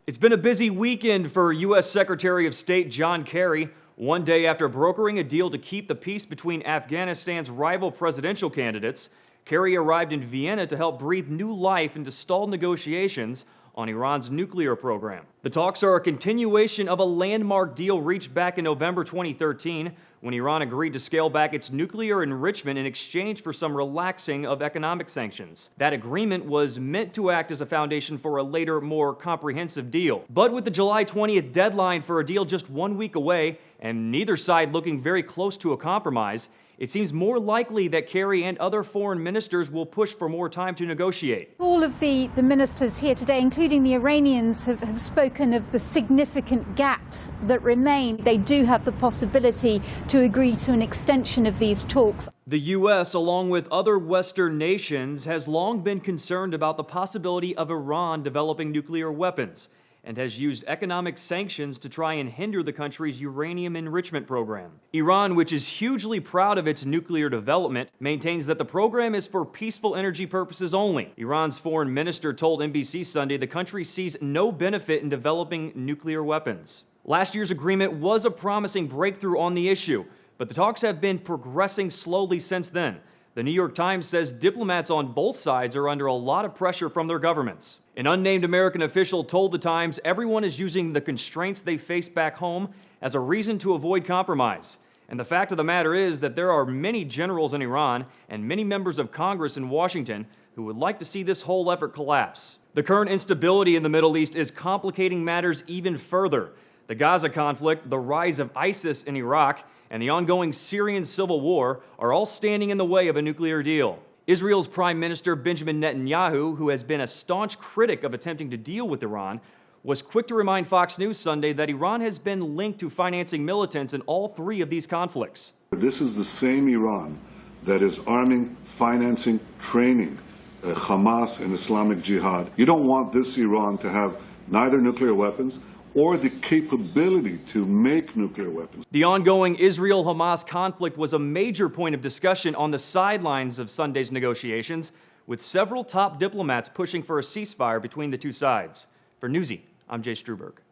It's been a busy weekend for U.S. Secretary of State John Kerry. One day after brokering a deal to keep the peace between Afghanistan's rival presidential candidates, Kerry arrived in Vienna to help breathe new life into stalled negotiations on Iran's nuclear program. The talks are a continuation of a landmark deal reached back in November 2013 when Iran agreed to scale back its nuclear enrichment in exchange for some relaxing of economic sanctions. That agreement was meant to act as a foundation for a later, more comprehensive deal. But with the July 20th deadline for a deal just 1 week away and neither side looking very close to a compromise, it seems more likely that Kerry and other foreign ministers will push for more time to negotiate. All of the ministers here today, including the Iranians, have spoken of the significant gaps that remain. They do have the possibility to agree to an extension of these talks. The U.S., along with other Western nations, has long been concerned about the possibility of Iran developing nuclear weapons, and has used economic sanctions to try and hinder the country's uranium enrichment program. Iran, which is hugely proud of its nuclear development, maintains that the program is for peaceful energy purposes only. Iran's foreign minister told NBC Sunday the country sees no benefit in developing nuclear weapons. Last year's agreement was a promising breakthrough on the issue, but the talks have been progressing slowly since then. The New York Times says diplomats on both sides are under a lot of pressure from their governments. An unnamed American official told the Times everyone is using the constraints they face back home as a reason to avoid compromise. And the fact of the matter is that there are many generals in Iran and many members of Congress in Washington who would like to see this whole effort collapse. The current instability in the Middle East is complicating matters even further. The Gaza conflict, the rise of ISIS in Iraq, and the ongoing Syrian civil war are all standing in the way of a nuclear deal. Israel's Prime Minister Benjamin Netanyahu, who has been a staunch critic of attempting to deal with Iran, was quick to remind Fox News Sunday that Iran has been linked to financing militants in all three of these conflicts. This is the same Iran that is arming, financing, training Hamas and Islamic Jihad. You don't want this Iran to have neither nuclear weapons or the capability to make nuclear weapons. The ongoing Israel-Hamas conflict was a major point of discussion on the sidelines of Sunday's negotiations, with several top diplomats pushing for a ceasefire between the two sides. For Newsy, I'm Jay Struberg.